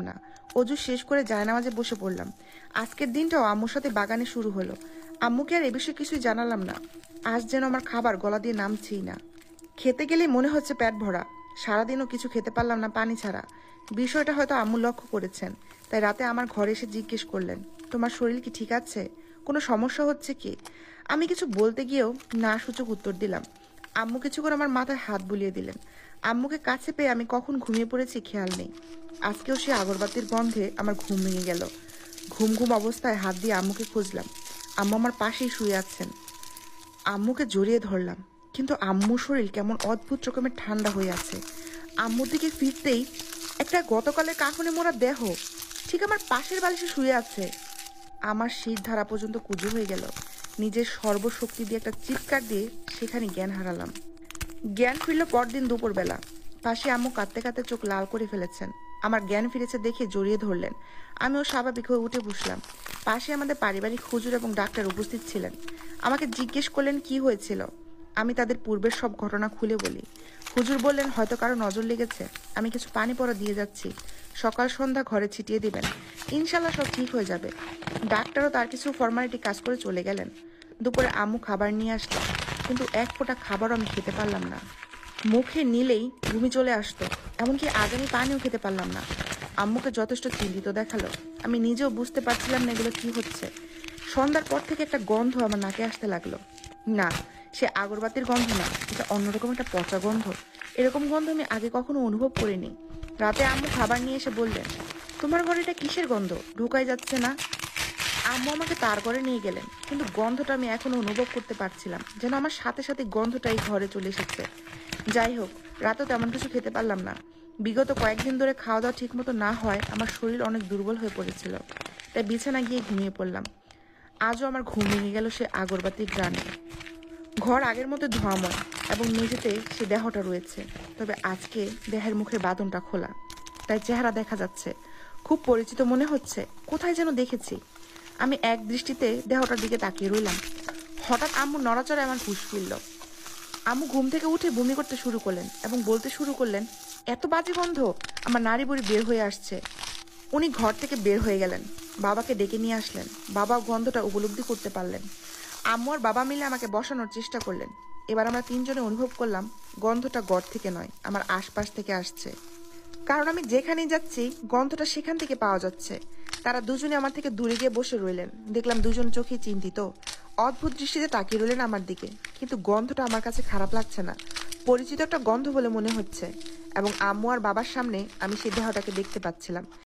না। অজু শেষ করে জায়নামাজে বসে পড়লাম। আজকের দিনটাও আম্মুর সাথে বাগানে শুরু হলো। আম্মুকে আর এ বিষয়ে কিছুই জানালাম না। আজ যেন আমার খাবার গলা দিয়ে নামছেই না। খেতে গেলেই মনে হচ্ছে পেট ভরা। সারাদিনও কিছু খেতে পারলাম না পানি ছাড়া। বিষয়টা হয়তো আম্মু লক্ষ্য করেছেন, তাই রাতে আমার ঘরে এসে জিজ্ঞেস করলেন, তোমার শরীর কি ঠিক আছে? কোনো সমস্যা হচ্ছে কি? আমি কিছু বলতে গিয়েও না সূচক উত্তর দিলাম। আম্মু কিছু করে আমার মাথায় হাত বুলিয়ে দিলেন। আম্মুকে কাছে পেয়ে আমি কখন ঘুমিয়ে পড়েছি খেয়াল নেই। আজকেও সে আগরবাতির গন্ধে আমার ঘুম ভেঙে গেল। ঘুম ঘুম অবস্থায় হাত দিয়ে আম্মুকে খুঁজলাম। আম্মু আমার পাশেই শুয়ে আছেন। আম্মুকে জড়িয়ে ধরলাম, কিন্তু আম্মুর শরীর কেমন অদ্ভুত রকমের ঠান্ডা হয়ে আছে। আম্মুর দিকে ফিরতেই একটা গতকালের কাফনে মোড়া দেহ ঠিক আমার পাশের বালিশে শুয়ে আছে। আমার শির ধারা পর্যন্ত কুজো হয়ে গেল। নিজের সর্বশক্তি দিয়ে একটা চিৎকার দিয়ে সেখানে জ্ঞান হারালাম। জ্ঞান ফিরল পরদিন দুপুরবেলা। পাশে আম্মু কাঁদতে কাঁদতে চোখ লাল করে ফেলেছেন। আমার জ্ঞান ফিরেছে দেখে জড়িয়ে ধরলেন। আমিও স্বাভাবিক হয়ে উঠে বসলাম। পাশে আমাদের পারিবারিক হুজুর এবং ডাক্তার উপস্থিত ছিলেন। আমাকে জিজ্ঞেস করলেন কি হয়েছিল। আমি তাদের পূর্বের সব ঘটনা খুলে বলি। হুজুর বললেন, হয়তো কারো নজর লেগেছে। আমি কিছু পানি পড়া দিয়ে যাচ্ছি, সকাল সন্ধ্যা ঘরে ছিটিয়ে দিবেন, ইনশাল্লাহ সব ঠিক হয়ে যাবে। ডাক্তারও তার কিছু ফর্মালিটি কাজ করে চলে গেলেন। দুপুরে আম্মু খাবার নিয়ে আসলো, কিন্তু এক ফোঁটা খাবারও আমি খেতে পারলাম না। মুখে নিলেই বমি চলে আসতো, এমনকি আজ আমি পানিও খেতে পারলাম না। আম্মুকে যথেষ্ট চিন্তিত দেখালো। আমি নিজেও বুঝতে পারছিলাম না এগুলো কি হচ্ছে। সন্ধ্যার পর থেকে একটা গন্ধ আমার নাকে আসতে লাগলো। না, সে আগরবাতির গন্ধ না, এটা অন্যরকম একটা পচা গন্ধ। এরকম গন্ধ আমি আগে কখনো অনুভব করিনি। রাতে আম্মু খাবার নিয়ে এসে বললেন, তোমার ঘরে এটা কিসের গন্ধ? ঢোকাই যাচ্ছে না। আম্মু আমাকে তার ঘরে নিয়ে গেলেন, কিন্তু গন্ধটা আমি এখনো অনুভব করতে পারছিলাম, যেন আমার সাথে সাথে গন্ধটা এই ঘরে চলে এসেছে। যাই হোক, রাতেও তেমন কিছু খেতে পারলাম না। বিগত কয়েকদিন ধরে খাওয়া দাওয়া ঠিক মতো না হয় আমার শরীর অনেক দুর্বল হয়ে পড়েছিল, তাই বিছানা গিয়ে ঘুমিয়ে পড়লাম। আজও আমার ঘুম ভেঙে গেল সে আগরবাতির গ্রানে। ঘর আগের মতো ধোঁয়াময় এবং মেঝেতে সে দেহটা রয়েছে, তবে আজকে দেহের মুখের বাঁধনটা খোলা, তাই চেহারা দেখা যাচ্ছে। খুব পরিচিত মনে হচ্ছে, কোথায় যেন দেখেছি। আমি এক দৃষ্টিতে দেহটার দিকে তাকিয়ে রইলাম। হঠাৎ আম্মু নড়াচড়ে আমার হুঁশ ফিরল। আম্মু ঘুম থেকে উঠে বমি করতে শুরু করলেন এবং বলতে শুরু করলেন, এত বাজে গন্ধ, আমার নাড়ি বুড়ি বের হয়ে আসছে। উনি ঘর থেকে বের হয়ে গেলেন, বাবাকে ডেকে নিয়ে আসলেন। বাবা গন্ধটা উপলব্ধি করতে পারলেন। আম্মু আর বাবা মিলে আমাকে বসানোর চেষ্টা করলেন। এবার আমরা তিনজনে অনুভব করলাম গন্ধটা ঘর থেকে নয়, আমার আশপাশ থেকে আসছে। কারণ আমি যেখানেই যাচ্ছি গন্ধটা সেখান থেকে পাওয়া যাচ্ছে। তারা দুজনে আমার থেকে দূরে গিয়ে বসে রইলেন। দেখলাম দুজন চোখে চিন্তিত, অদ্ভুত দৃষ্টিতে তাকিয়ে রইলেন আমার দিকে, কিন্তু গন্ধটা আমার কাছে খারাপ লাগছে না, পরিচিত একটা গন্ধ বলে মনে হচ্ছে। এবং আম্মু আর বাবার সামনে আমি সেই দেহটাকে দেখতে পাচ্ছিলাম।